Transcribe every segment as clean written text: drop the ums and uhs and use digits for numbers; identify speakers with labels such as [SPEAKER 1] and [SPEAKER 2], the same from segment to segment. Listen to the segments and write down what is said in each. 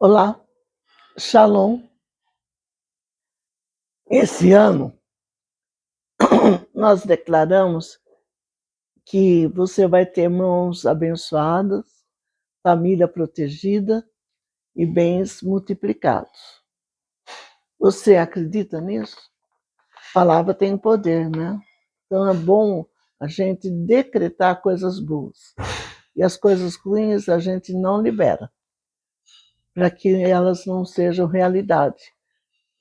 [SPEAKER 1] Olá, Shalom. Esse ano nós declaramos que você vai ter mãos abençoadas, família protegida e bens multiplicados. Você acredita nisso? A palavra tem poder, né? Então é bom a gente decretar coisas boas. E as coisas ruins a gente não libera, para que elas não sejam realidade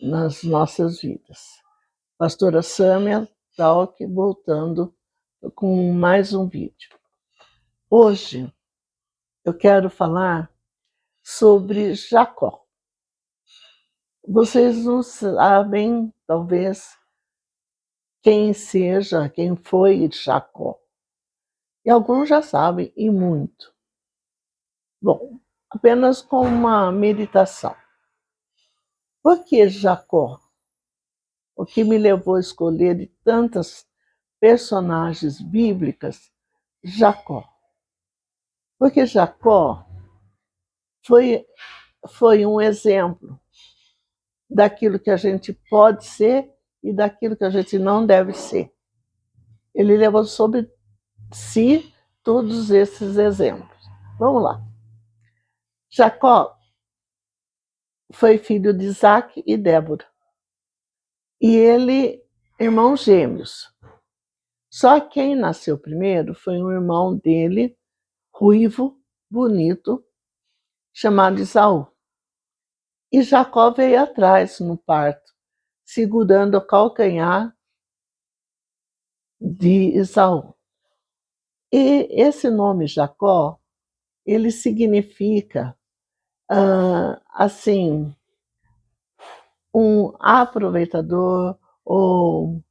[SPEAKER 1] nas nossas vidas. Pastora Sâmia Talk, voltando com mais um vídeo. Hoje eu quero falar sobre Jacó. Vocês não sabem, talvez, quem foi Jacó. E alguns já sabem, e muito. Bom, apenas com uma meditação. Por que Jacó? O que me levou a escolher de tantas personagens bíblicas, Jacó? Porque Jacó foi um exemplo daquilo que a gente pode ser e daquilo que a gente não deve ser. Ele levou sobre si todos esses exemplos. Vamos lá. Jacó foi filho de Isaac e Débora. E ele, irmãos gêmeos. Só quem nasceu primeiro foi um irmão dele, ruivo, bonito, chamado Esaú. E Jacó veio atrás no parto, segurando o calcanhar de Esaú. E esse nome Jacó, ele significa, assim, um aproveitador ou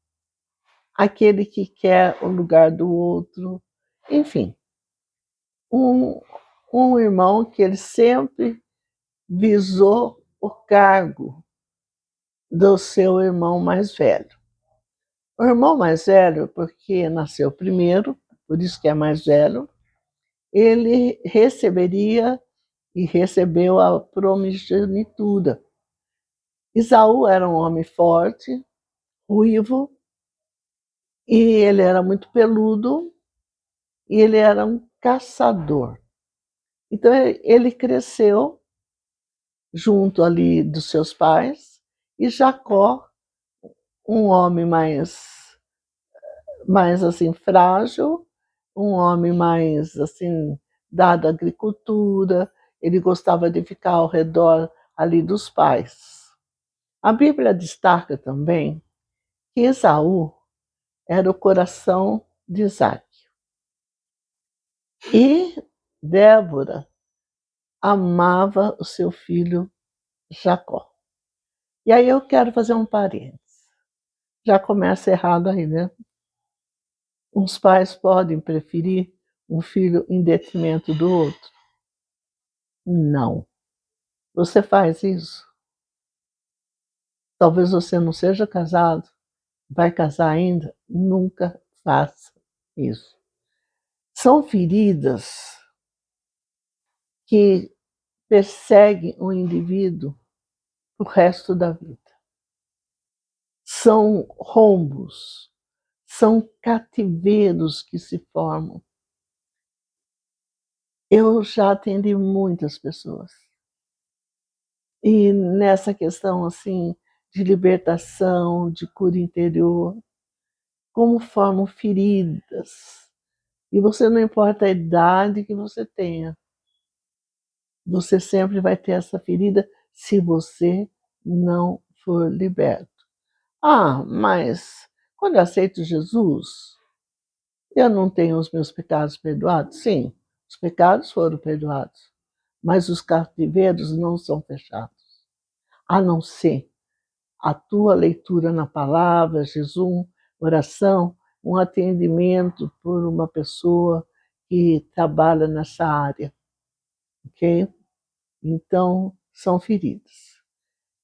[SPEAKER 1] aquele que quer o lugar do outro, enfim, um irmão que ele sempre visou o cargo do seu irmão mais velho. O irmão mais velho, porque nasceu primeiro, por isso que é mais velho, ele receberia e recebeu a primogenitura. Esaú era um homem forte, ruivo, e ele era muito peludo, e ele era um caçador. Então ele cresceu junto ali dos seus pais, e Jacó, um homem mais assim frágil, um homem mais assim dado à agricultura, ele gostava de ficar ao redor ali dos pais. A Bíblia destaca também que Esaú era o coração de Isaac. E Débora amava o seu filho Jacó. E aí eu quero fazer um parênteses. Já começa errado aí, né? Uns pais podem preferir um filho em detrimento do outro? Não. Você faz isso? Talvez você não seja casado, vai casar ainda? Nunca faça isso. São feridas que perseguem o indivíduo o resto da vida. São rombos, são cativeiros que se formam. Eu já atendi muitas pessoas. E nessa questão assim de libertação, de cura interior, como formam feridas. E você não importa a idade que você tenha, você sempre vai ter essa ferida se você não for liberto. Ah, mas quando eu aceito Jesus, eu não tenho os meus pecados perdoados? Sim, os pecados foram perdoados, mas os cativeiros não são fechados, a não ser a tua leitura na palavra, jejum, oração, um atendimento por uma pessoa que trabalha nessa área, ok? Então, são feridas.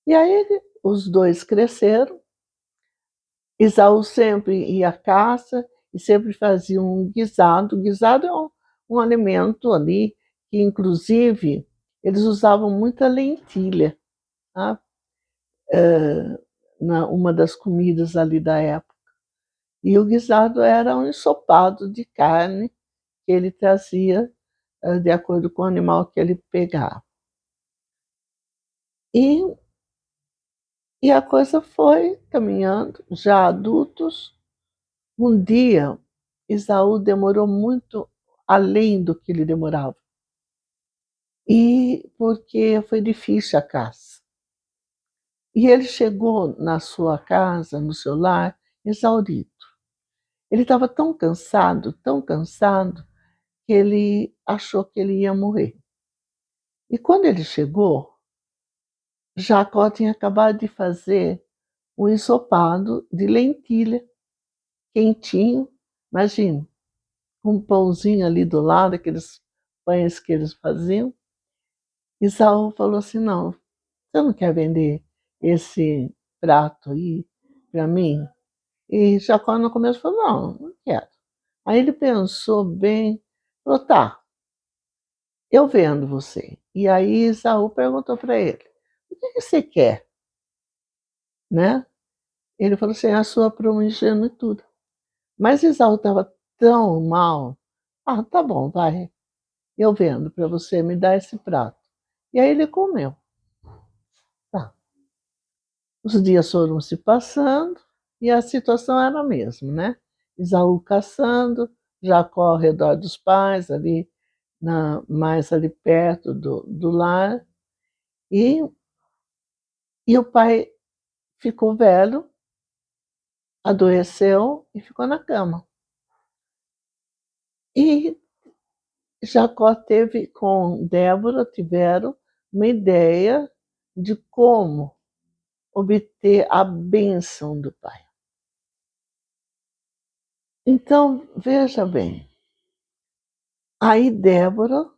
[SPEAKER 1] E aí, os dois cresceram, Esaú sempre ia à caça e sempre fazia um guisado. O guisado é um alimento ali que, inclusive, eles usavam muita lentilha, tá? Uma das comidas ali da época. E o guisado era um ensopado de carne que ele trazia de acordo com o animal que ele pegava. E, e a coisa foi caminhando, já adultos. Um dia, Esaú demorou muito além do que ele demorava. E porque foi difícil a caça. E ele chegou na sua casa, no seu lar, exaurido. Ele estava tão cansado, que ele achou que ele ia morrer. E quando ele chegou, Jacó tinha acabado de fazer um ensopado de lentilha, quentinho, imagina, com um pãozinho ali do lado, aqueles pães que eles faziam. Esaú falou assim, não, você não quer vender esse prato aí para mim? E Jacó no começo falou, não quero. Aí ele pensou bem, falou, tá, eu vendo você. E aí Esaú perguntou para ele, o que você quer? Né? Ele falou assim, a sua primogenitura. Mas Esaú estava tão mal, tá bom, vai, eu vendo para você me dar esse prato. E aí ele comeu. Tá. Os dias foram se passando e a situação era a mesma, né? Esaú caçando, Jacó ao redor dos pais, ali mais ali perto do lar. E, e o pai ficou velho, adoeceu e ficou na cama. E Jacó teve com Débora, tiveram uma ideia de como obter a bênção do pai. Então, veja bem, aí Débora,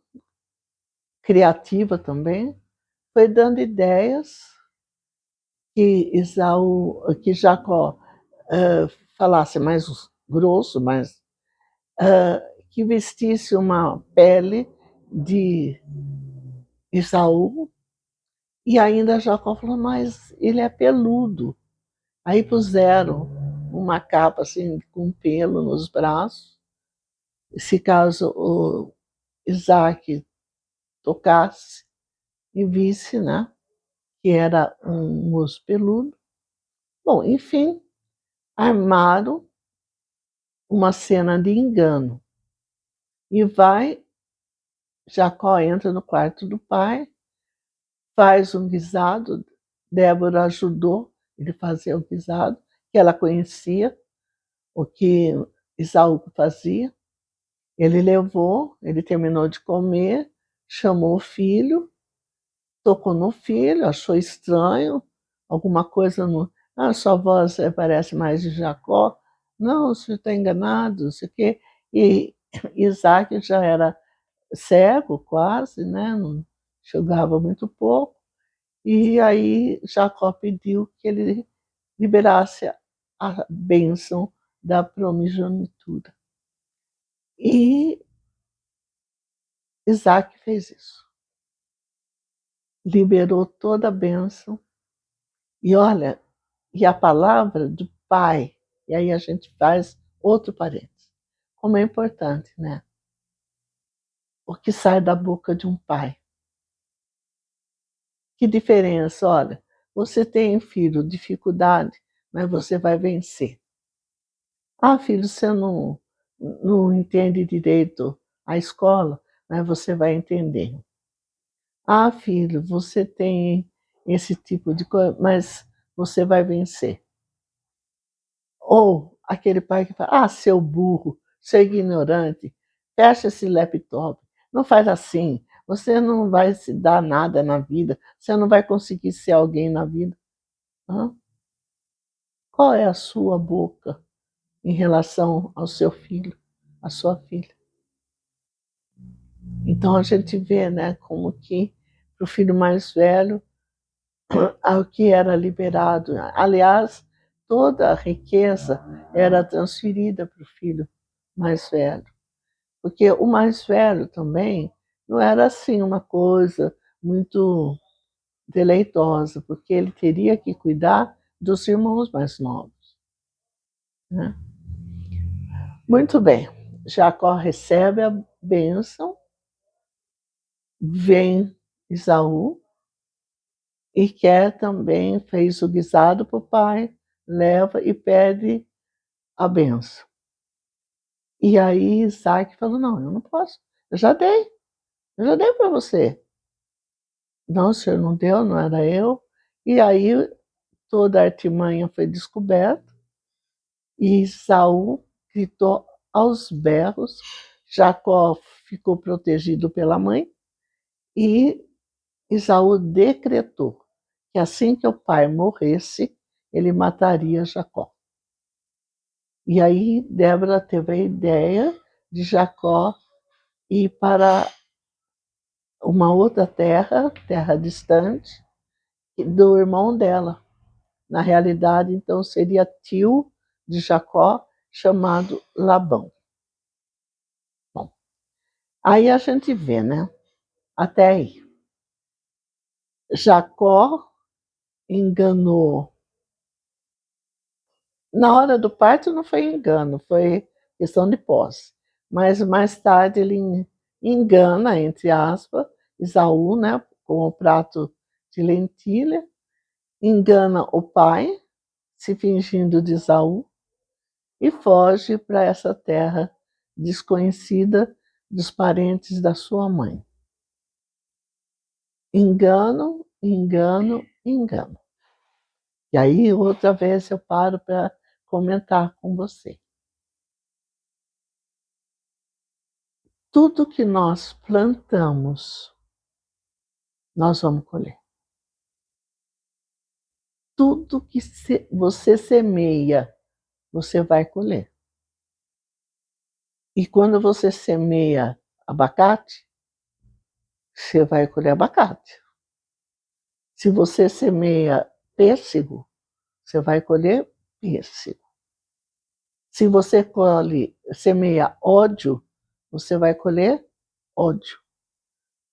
[SPEAKER 1] criativa também, foi dando ideias que Jacó falasse mais grosso, mais que vestisse uma pele de Esaú, e ainda Jacó falou, mas ele é peludo. Aí puseram uma capa assim com pelo nos braços. Se caso o Isaac tocasse e visse, né, que era um osso peludo. Bom, enfim, armaram uma cena de engano. E Jacó entra no quarto do pai, faz um guisado, Débora ajudou ele a fazer o guisado, que ela conhecia o que Esaú fazia. Ele levou, ele terminou de comer, chamou o filho, tocou no filho, achou estranho, alguma coisa no. Ah, sua voz parece mais de Jacó. Não, você está enganado, não sei o quê. E Isaac já era cego quase, né? Não enxergava muito pouco. E aí Jacó pediu que ele liberasse a bênção da primogenitura. E Isaac fez isso. Liberou toda a bênção. E olha, e a palavra do pai, e aí a gente faz outro parênteses. Como é importante, né? O que sai da boca de um pai. Que diferença, olha, você tem, filho, dificuldade, mas você vai vencer. Ah, filho, você não entende direito a escola, mas você vai entender. Ah, filho, você tem esse tipo de coisa, mas você vai vencer. Ou aquele pai que fala, seu burro, seu ignorante, fecha esse laptop, não faz assim, você não vai se dar nada na vida, você não vai conseguir ser alguém na vida. Hã? Qual é a sua boca em relação ao seu filho, à sua filha? Então a gente vê, né, como que para o filho mais velho, ao que era liberado. Aliás, toda a riqueza era transferida para o filho mais velho. Porque o mais velho também não era assim uma coisa muito deleitosa, porque ele teria que cuidar dos irmãos mais novos, né? Muito bem, Jacó recebe a bênção, vem Esaú e quer também, fez o guisado para o pai, leva e pede a bênção. E aí Isaac falou, não, eu não posso, eu já dei para você. Não, o senhor não deu, não era eu. E aí toda a artimanha foi descoberta e Esaú gritou aos berros, Jacó ficou protegido pela mãe e Esaú decretou que assim que o pai morresse, ele mataria Jacó. E aí Débora teve a ideia de Jacó ir para uma outra terra, terra distante, do irmão dela. Na realidade, então, seria tio de Jacó, chamado Labão. Bom, aí a gente vê, né? Até aí. Jacó enganou. Na hora do parto não foi engano, foi questão de posse. Mas mais tarde ele engana, entre aspas, Esaú, né? Com o prato de lentilha, engana o pai, se fingindo de Esaú, e foge para essa terra desconhecida dos parentes da sua mãe. Engano, engano, engano. E aí, outra vez, eu paro para comentar com você. Tudo que nós plantamos, nós vamos colher. Tudo que você semeia, você vai colher. E quando você semeia abacate, você vai colher abacate. Se você semeia pêssego, você vai colher pêssego. Se você semeia ódio, você vai colher ódio.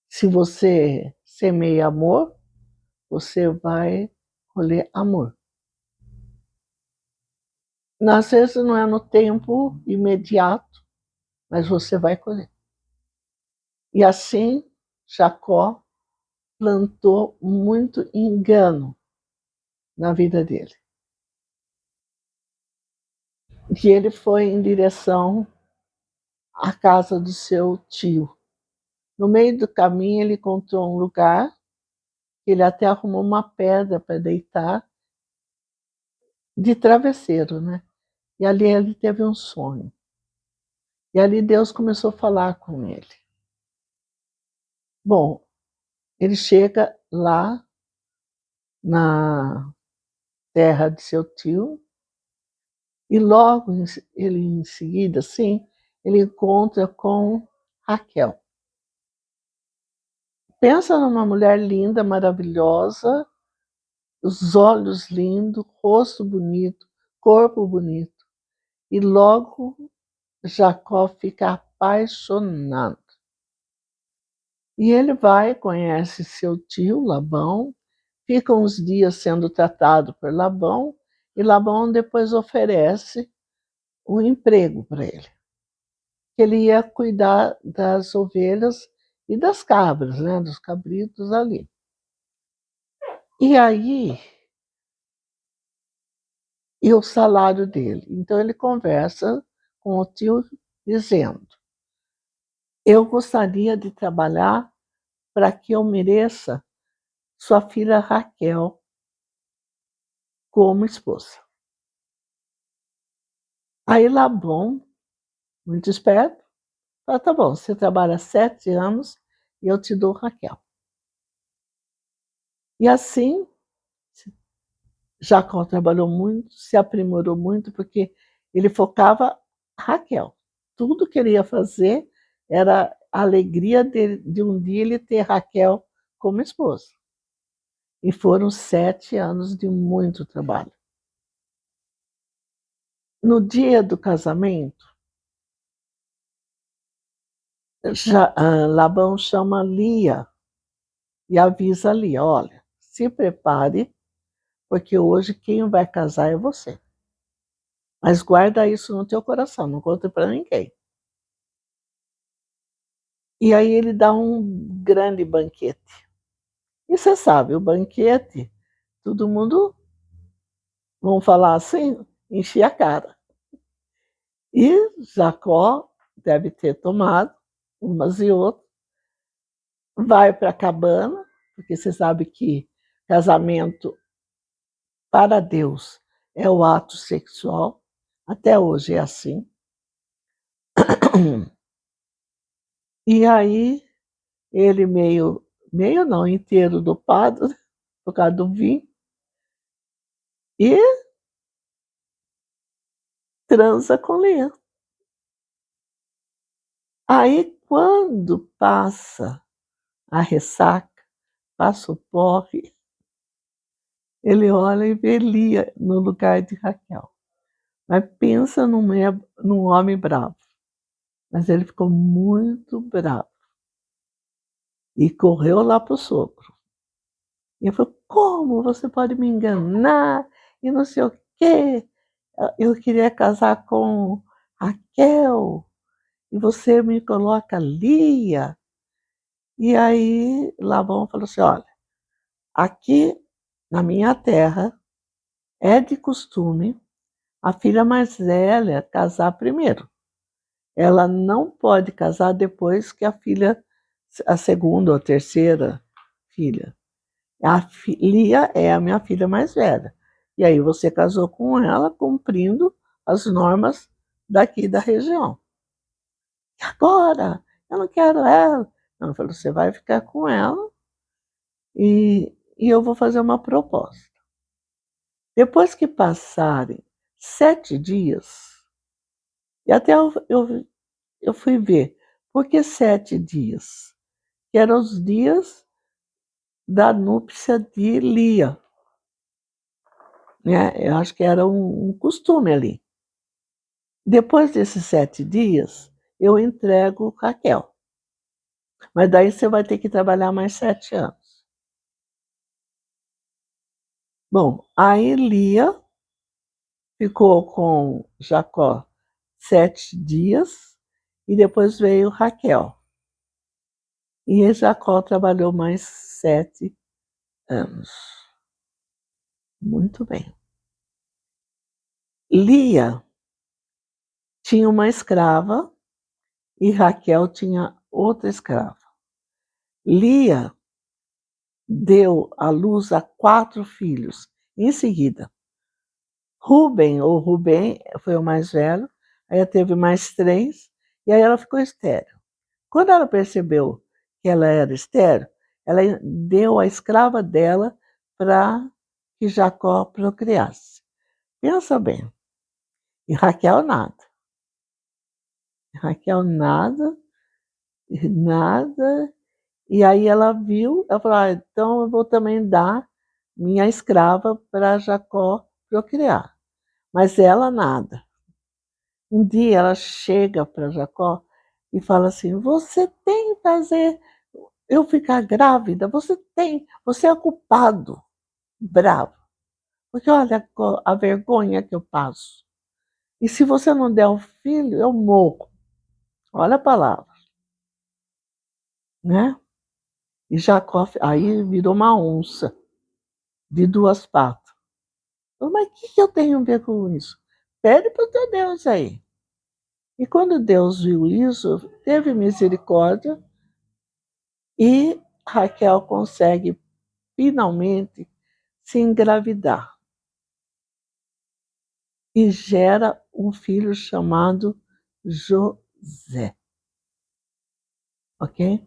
[SPEAKER 1] Se você semeia amor, você vai colher amor. Às vezes não é no tempo imediato, mas você vai colher. E assim, Jacó plantou muito engano na vida dele. E ele foi em direção à casa do seu tio. No meio do caminho, ele encontrou um lugar, ele até arrumou uma pedra para deitar, de travesseiro, né? E ali ele teve um sonho. E ali Deus começou a falar com ele. Bom, ele chega lá na terra de seu tio e logo ele em seguida, assim, ele encontra com Raquel. Pensa numa mulher linda, maravilhosa, os olhos lindos, rosto bonito, corpo bonito. E logo Jacó fica apaixonado. E ele vai, conhece seu tio, Labão, fica uns dias sendo tratado por Labão, e Labão depois oferece um emprego para ele. Ele ia cuidar das ovelhas e das cabras, né, dos cabritos ali. E aí, e o salário dele. Então ele conversa com o tio dizendo: eu gostaria de trabalhar para que eu mereça sua filha Raquel como esposa. Aí Labão, muito esperto, fala: tá bom, você trabalha 7 anos e eu te dou Raquel. E assim, Jacó trabalhou muito, se aprimorou muito, porque ele focava Raquel. Tudo que ele ia fazer era a alegria de um dia ele ter Raquel como esposa. E foram 7 anos de muito trabalho. No dia do casamento, Labão chama Lia e avisa ali, olha, se prepare, porque hoje quem vai casar é você. Mas guarda isso no teu coração, não conta para ninguém. E aí ele dá um grande banquete. E você sabe, o banquete, todo mundo, vamos falar assim, enchia a cara. E Jacó deve ter tomado umas e outras, vai para a cabana, porque você sabe que casamento para Deus é o ato sexual, até hoje é assim. E aí ele meio não, inteiro dopado, por causa do vinho, e transa com Lia. Aí quando passa a ressaca, passa o porre, ele olha e vê Lia no lugar de Raquel. Mas pensa num homem bravo. Mas ele ficou muito bravo. E correu lá para o sogro. E ele falou, como você pode me enganar? E não sei o quê. Eu queria casar com Raquel. E você me coloca Lia. E aí Labão falou assim, olha, aqui na minha terra é de costume a filha mais velha casar primeiro. Ela não pode casar depois que a segunda ou terceira filha. Lia é a minha filha mais velha. E aí você casou com ela cumprindo as normas daqui da região. E agora? Eu não quero ela. Não, eu falei, você vai ficar com ela e eu vou fazer uma proposta. Depois que passarem 7 dias, e até eu fui ver, por que 7 dias? Que eram os dias da núpcia de Lia. Né? Eu acho que era um costume ali. Depois desses 7 dias, eu entrego Raquel. Mas daí você vai ter que trabalhar mais 7 anos. Bom, aí Lia ficou com Jacó 7 dias e depois veio Raquel. E Jacó trabalhou mais 7 anos. Muito bem. Lia tinha uma escrava e Raquel tinha outra escrava. Lia deu à luz a 4 filhos em seguida. Rubem foi o mais velho, aí ela teve mais 3, e aí ela ficou estéril. Quando ela percebeu que ela era estéril, ela deu a escrava dela para que Jacó procriasse. Pensa bem. E Raquel nada. Raquel nada, nada. E aí ela viu, ela falou, então eu vou também dar minha escrava para Jacó procriar. Mas ela nada. Um dia ela chega para Jacó e fala assim, você tem que fazer eu ficar grávida, você é culpado, bravo. Porque olha a vergonha que eu passo. E se você não der o filho, eu morro. Olha a palavra, né? E Jacó aí virou uma onça de 2 patas. Mas o que eu tenho a ver com isso? Pede para o teu Deus aí. E quando Deus viu isso, teve misericórdia e Raquel consegue finalmente se engravidar. E gera um filho chamado José. Ok?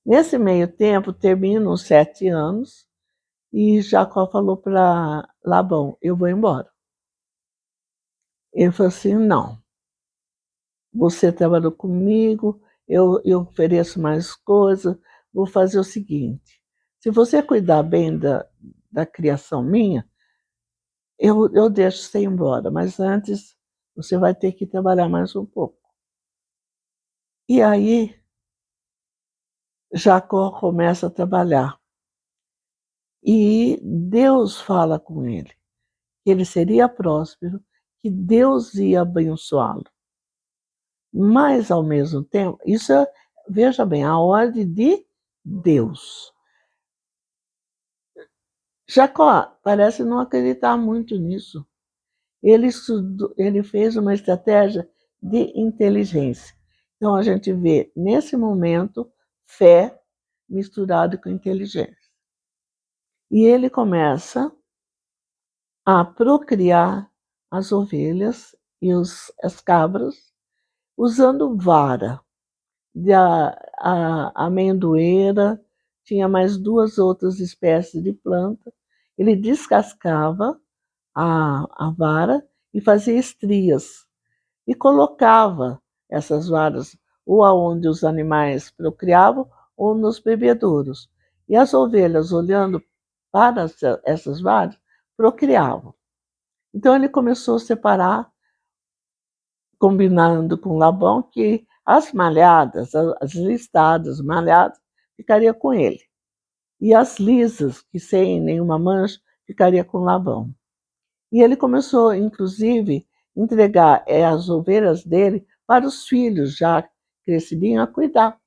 [SPEAKER 1] Nesse meio tempo, terminam os 7 anos e Jacó falou para Labão, eu vou embora. Ele falou assim, não, você trabalhou comigo, eu ofereço mais coisas, vou fazer o seguinte, se você cuidar bem da criação minha, eu deixo você ir embora, mas antes você vai ter que trabalhar mais um pouco. E aí Jacó começa a trabalhar E Deus fala com ele, que ele seria próspero, que Deus ia abençoá-lo. Mas, ao mesmo tempo, isso é, veja bem, a ordem de Deus. Jacó parece não acreditar muito nisso. Ele fez uma estratégia de inteligência. Então, a gente vê, nesse momento, fé misturada com inteligência. E ele começa a procriar as ovelhas e as cabras usando vara. A amendoeira, tinha mais 2 outras espécies de planta. Ele descascava a vara e fazia estrias. E colocava essas varas ou aonde os animais procriavam ou nos bebedouros. E as ovelhas, olhando para essas varas, procriavam. Então ele começou a separar, combinando com Labão, que as malhadas, as listadas malhadas, ficaria com ele. E as lisas, que sem nenhuma mancha, ficaria com Labão. E ele começou, inclusive, a entregar as ovelhas dele para os filhos, já crescidinhos, a cuidar.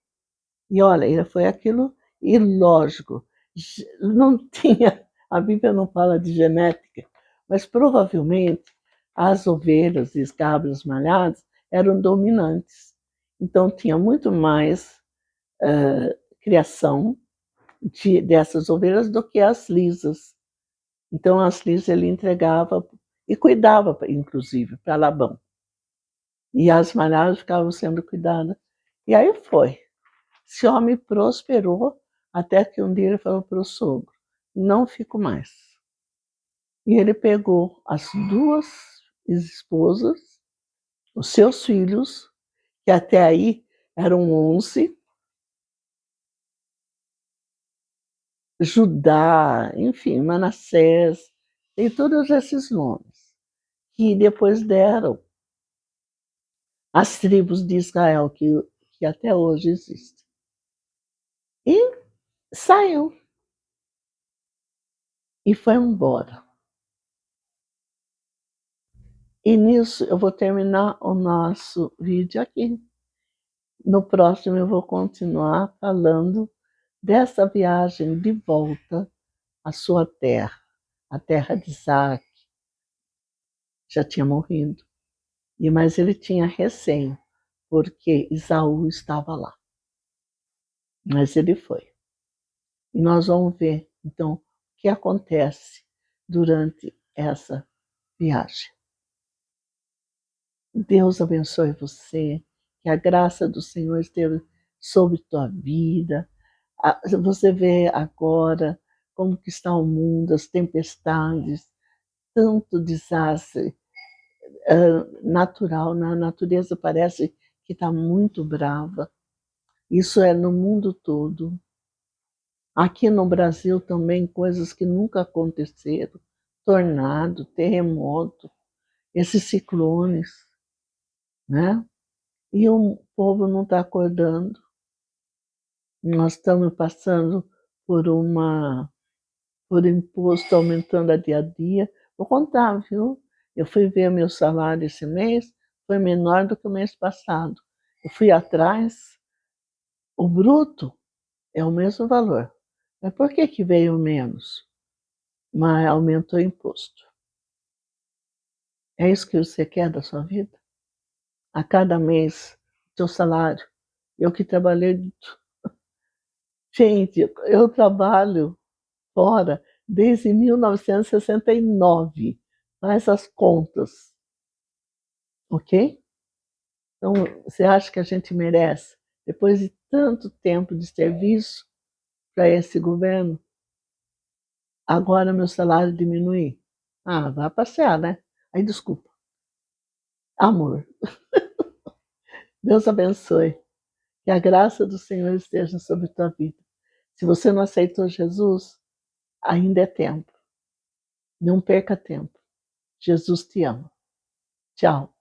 [SPEAKER 1] E olha, foi aquilo ilógico. Não tinha, a Bíblia não fala de genética, mas provavelmente as ovelhas e as cabras malhadas eram dominantes. Então tinha muito mais criação dessas ovelhas do que as lisas. Então as lisas ele entregava e cuidava, inclusive, para Labão. E as malhadas ficavam sendo cuidadas. E aí foi. Esse homem prosperou até que um dia ele falou para o sogro, não fico mais. E ele pegou as 2 esposas, os seus filhos, que até aí eram 11, Judá, enfim, Manassés, tem todos esses nomes, que depois deram as tribos de Israel, que até hoje existem. E saiu. E foi embora. E nisso eu vou terminar o nosso vídeo aqui. No próximo eu vou continuar falando dessa viagem de volta à sua terra, a terra de Isaac. Já tinha morrido, mas ele tinha receio, porque Esaú estava lá. Mas ele foi. E nós vamos ver, então, o que acontece durante essa viagem. Deus abençoe você, que a graça do Senhor esteja sobre tua vida. Você vê agora como que está o mundo, as tempestades, tanto desastre natural, na natureza parece que está muito brava. Isso é no mundo todo. Aqui no Brasil também coisas que nunca aconteceram, tornado, terremoto, esses ciclones, né? E o povo não está acordando. Nós estamos passando por imposto aumentando a dia. Vou contar, viu? Eu fui ver meu salário esse mês, foi menor do que o mês passado. Eu fui atrás, o bruto é o mesmo valor. Mas por que veio menos? Mas aumentou o imposto. É isso que você quer da sua vida? A cada mês, seu salário. Eu que trabalhei. Gente, eu trabalho fora desde 1969. Faz as contas, ok? Então, você acha que a gente merece, depois de tanto tempo de serviço para esse governo, agora meu salário diminuir? Ah, vai passear, né? Aí, desculpa. Amor. Deus abençoe. Que a graça do Senhor esteja sobre a tua vida. Se você não aceitou Jesus, ainda é tempo. Não perca tempo. Jesus te ama. Tchau.